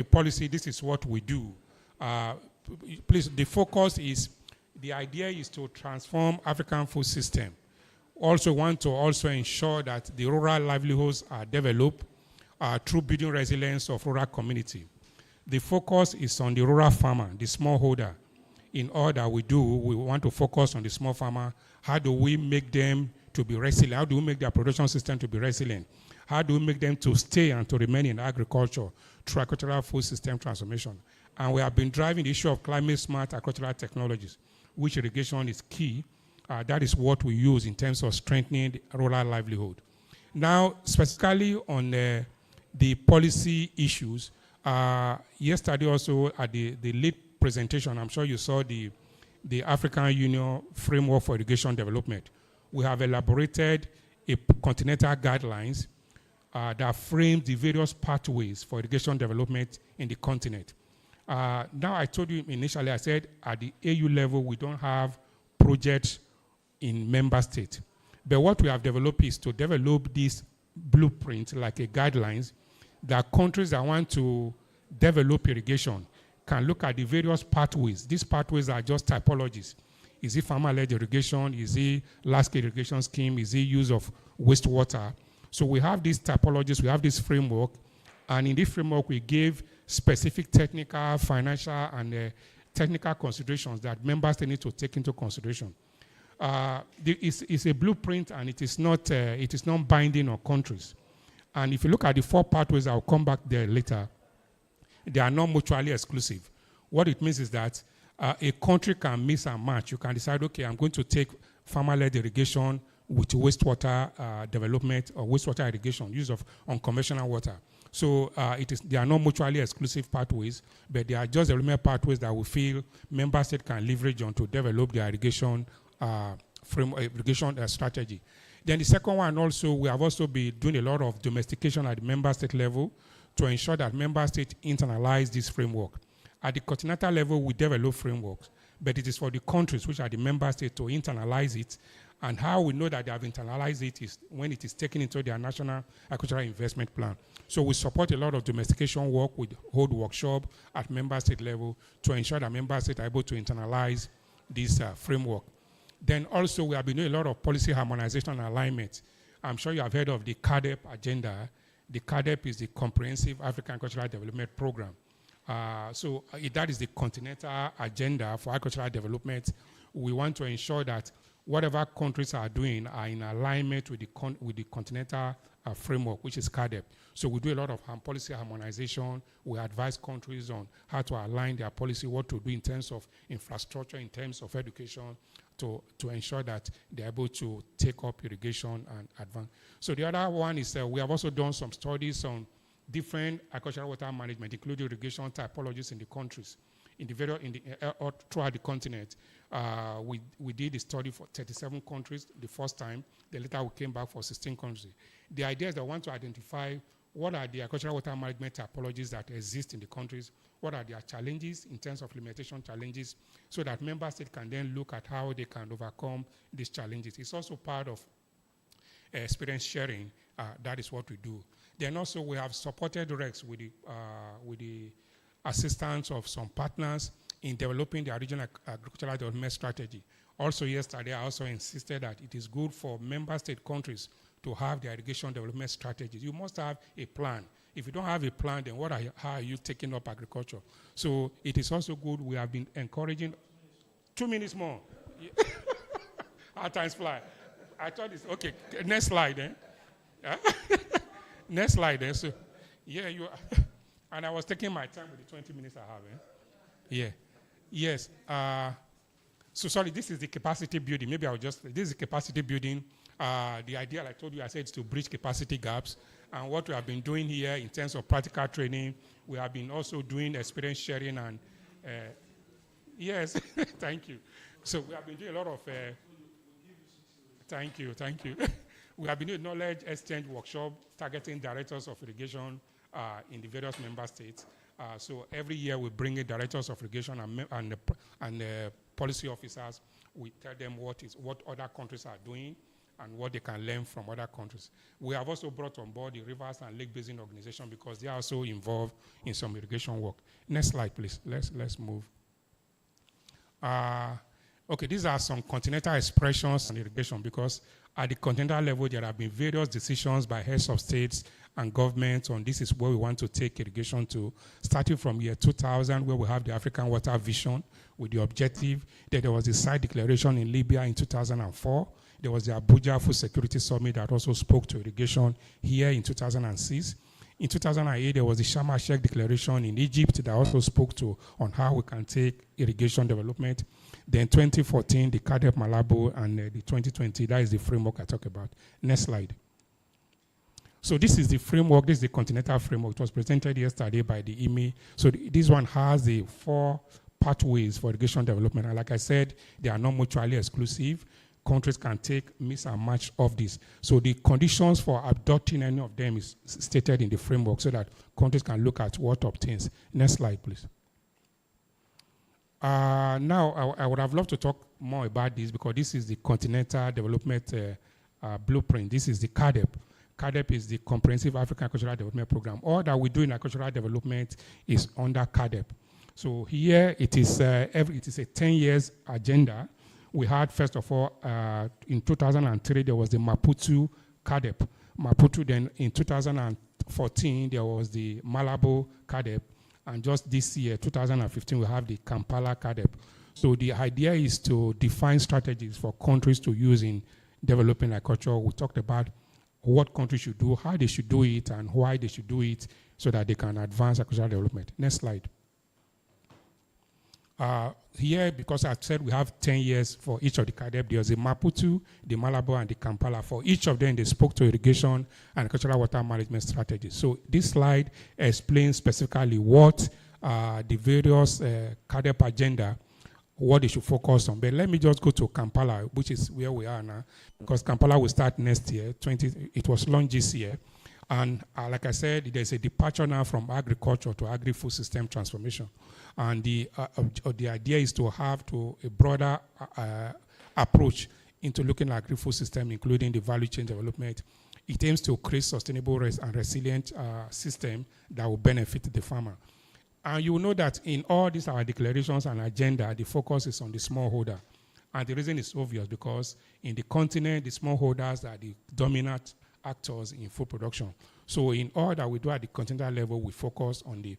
the policy, this is what we do. Please, the focus is, the idea is to transform African food system. Also want to also ensure that the rural livelihoods are developed through building resilience of rural community. The focus is on the rural farmer, the smallholder. In all that we do, we want to focus on the small farmer. How do we make them to be resilient? How do we make their production system to be resilient? How do we make them to stay and to remain in agriculture through agricultural food system transformation? And we have been driving the issue of climate-smart agricultural technologies, which irrigation is key. That is what we use in terms of strengthening the rural livelihood. Now, specifically on the policy issues, yesterday also at the lead presentation, I'm sure you saw the African Union Framework for Irrigation Development. We have elaborated a continental guidelines that frame the various pathways for irrigation development in the continent. Now, I told you initially, I said at the AU level, we don't have projects in member states. But what we have developed is to develop this blueprint, like a guidelines, that countries that want to develop irrigation can look at the various pathways. These pathways are just typologies. Is it farmer-led irrigation? Is it large-scale irrigation scheme? Is it use of wastewater? So we have these typologies, we have this framework, and in this framework we gave specific technical, financial, and technical considerations that members need to take into consideration. It's a blueprint, and it is not binding on countries. And if you look at the 4 pathways, I'll come back there later, they are not mutually exclusive. What it means is that a country can mix and match. You can decide, okay, I'm going to take farmer-led irrigation with wastewater development or wastewater irrigation, use of unconventional water. So they are not mutually exclusive pathways, but they are just development pathways that we feel member states can leverage on to develop their irrigation strategy. Then the second one also, we have also been doing a lot of domestication at the member state level to ensure that member states internalize this framework. At the continental level, we develop frameworks, but it is for the countries, which are the member states, to internalize it. And how we know that they have internalized it is when it is taken into their national agricultural investment plan. So we support a lot of domestication work. We hold workshop at member state level to ensure that member states are able to internalize this framework. Then also we have been doing a lot of policy harmonization and alignment. I'm sure you have heard of the CAADP agenda. The CAADP is the Comprehensive African Agricultural Development Program. So that is the continental agenda for agricultural development. We want to ensure that whatever countries are doing are in alignment with the continental framework, which is CAADP. So we do a lot of policy harmonization. We advise countries on how to align their policy, what to do in terms of infrastructure, in terms of education, to ensure that they're able to take up irrigation and advance. So the other one is we have also done some studies on different agricultural water management, including irrigation typologies in the countries, throughout the continent. We did a study for 37 countries the first time. Then later we came back for 16 countries. The idea is that we want to identify what are the agricultural water management typologies that exist in the countries, what are their challenges in terms of limitation challenges, so that member states can then look at how they can overcome these challenges. It's also part of experience sharing. That is what we do. Then also we have supported REX with the assistance of some partners in developing the regional agricultural development strategy. Also yesterday, I also insisted that it is good for member state countries to have their irrigation development strategies. You must have a plan. If you don't have a plan, then how are you taking up agriculture? So it is also good. We have been encouraging. 2 minutes more. Our times fly. I thought it's okay. Next slide then. Next slide then. So, yeah, you. And I was taking my time with the 20 minutes I have. Yeah. Yes. So sorry, this is the capacity building. Maybe this is the capacity building. The idea, like I told you, I said, is to bridge capacity gaps. And what we have been doing here in terms of practical training, we have been also doing experience sharing and, yes, thank you. So we have been doing a lot of, thank you. We have been doing knowledge exchange workshop targeting directors of irrigation in the various member states. So every year we bring in directors of irrigation and policy officers. We tell them what other countries are doing, and what they can learn from other countries. We have also brought on board the Rivers and Lake Basin Organization because they are also involved in some irrigation work. Next slide, please. Let's move. Okay, these are some continental expressions on irrigation because at the continental level, there have been various decisions by heads of states and governments on this is where we want to take irrigation to, starting from year 2000, where we have the African Water Vision with the objective. Then there was the site declaration in Libya in 2004. There was the Abuja Food Security Summit that also spoke to irrigation here in 2006. In 2008, there was the Sharm el-Sheikh Declaration in Egypt that also spoke to on how we can take irrigation development. Then 2014, the CAADP Malabo, and the 2020, that is the framework I talk about. Next slide. So this is the framework, this is the continental framework. It was presented yesterday by the IMI. So this one has the 4 pathways for irrigation development. And like I said, they are not mutually exclusive. Countries can take, mix and match of this. So the conditions for adopting any of them is stated in the framework so that countries can look at what obtains. Next slide, please. Now, I would have loved to talk more about this because this is the Continental Development Blueprint. This is the CAADP. CAADP is the Comprehensive African Agricultural Development Program. All that we do in agricultural development is under CAADP. So here it is a 10 years agenda. We had, first of all, in 2003, there was the Maputo CAADP. Maputo, then in 2014, there was the Malabo CAADP. And just this year, 2015, we have the Kampala CAADP. So the idea is to define strategies for countries to use in developing agriculture. We talked about what countries should do, how they should do it, and why they should do it so that they can advance agricultural development. Next slide. Here, because I said we have 10 years for each of the CAADP, there's a Maputo, the Malabo, and the Kampala. For each of them, they spoke to irrigation and agricultural water management strategies. So this slide explains specifically what the various CAADP agenda, what they should focus on. But let me just go to Kampala, which is where we are now, because Kampala will start next year. It was launched this year. And like I said, there's a departure now from agriculture to agri-food system transformation. And the idea is to have a broader approach into looking at agri-food system, including the value chain development. It aims to create sustainable and resilient system that will benefit the farmer. And you will know that in all these our declarations and agenda, the focus is on the smallholder. And the reason is obvious because in the continent, the smallholders are the dominant actors in food production. So in all that we do at the continental level, we focus on the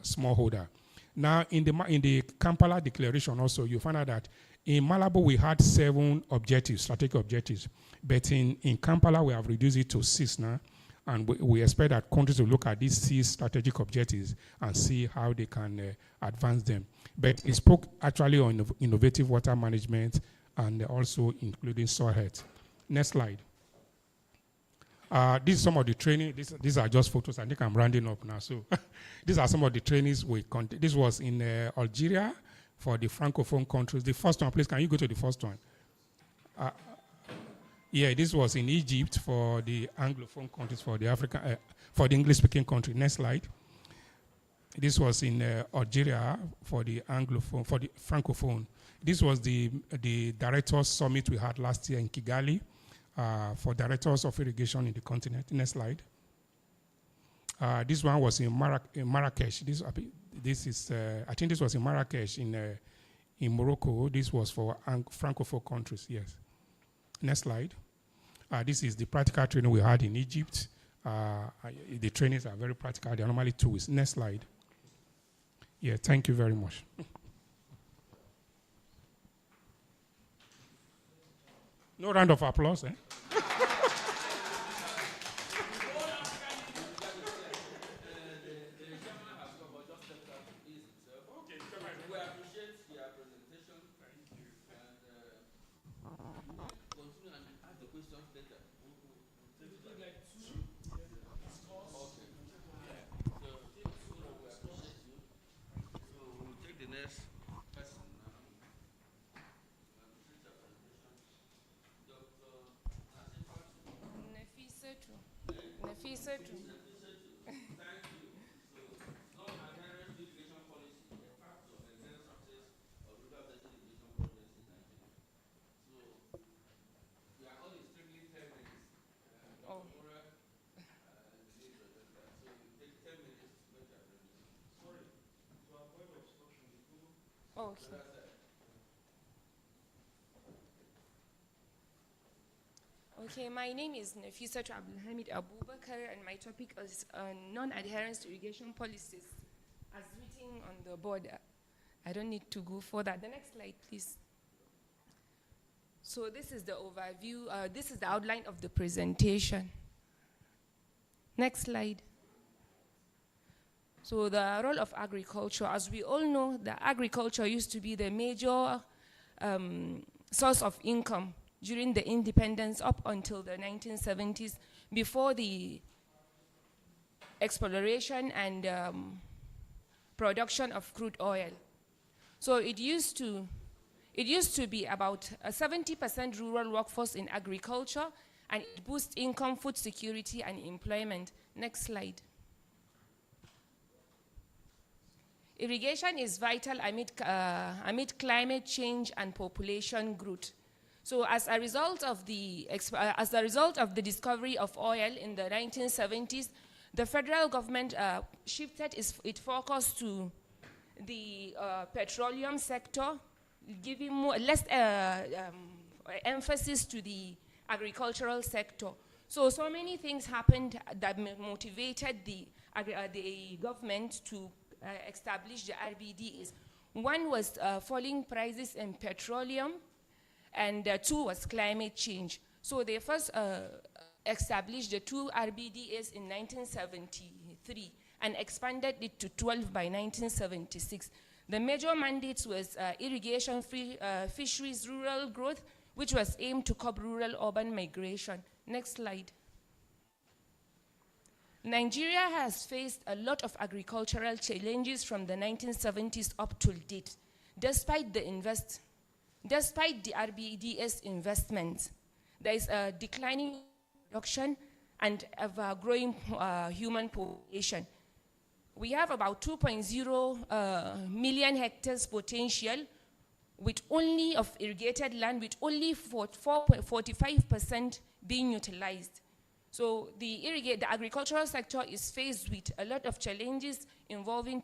smallholder. Now, in the Kampala declaration also, you find out that in Malabo we had 7 objectives, strategic objectives, but in Kampala we have reduced it to 6 now, and we expect that countries will look at these 6 strategic objectives and see how they can advance them. But it spoke actually on innovative water management and also including soil health. Next slide. These are some of the training. These are just photos. I think I'm rounding up now. So these are some of the trainings we conducted. This was in Algeria for the Francophone countries. The first one, please, can you go to the first one? Yeah, this was in Egypt for the Anglophone countries, for the African, for the English-speaking country. Next slide. This was in Algeria for the Anglophone, for the Francophone. This was the Directors Summit we had last year in Kigali. For directors of irrigation in the continent. Next slide. This one was in Marrakesh. This is, I think this was in Marrakesh in Morocco. This was for Francophone countries, yes. Next slide. This is the practical training we had in Egypt. The trainings are very practical. They are normally 2 weeks. Next slide. Yeah, thank you very much. No round of applause, eh? Okay. Okay, my name is Nafisa Abdulhamid Abubakar, and my topic is non-adherence to irrigation policies, as written on the board. I don't need to go further. The next slide, please. So this is the overview. This is the outline of the presentation. Next slide. So the role of agriculture, as we all know, the agriculture used to be the major source of income during the independence up until the 1970s, before the exploration and production of crude oil. So it used to be about a 70% rural workforce in agriculture, and it boosts income, food security, and employment. Next slide. Irrigation is vital amid climate change and population growth. So as a result of the discovery of oil in the 1970s, the federal government shifted its focus to the petroleum sector, giving less emphasis to the agricultural sector. So many things happened that motivated the government to establish the RBDAs. One was falling prices in petroleum, and two was climate change. So they first established the two RBDAs in 1973 and expanded it to 12 by 1976. The major mandates was irrigation, fisheries, rural growth, which was aimed to curb rural-urban migration. Next slide. Nigeria has faced a lot of agricultural challenges from the 1970s up to date, despite the RBDS investments. There is a declining production and ever-growing human population. We have about 2.0 million hectares potential with only of irrigated land, with only 45% being utilized. So the agricultural sector is faced with a lot of challenges involving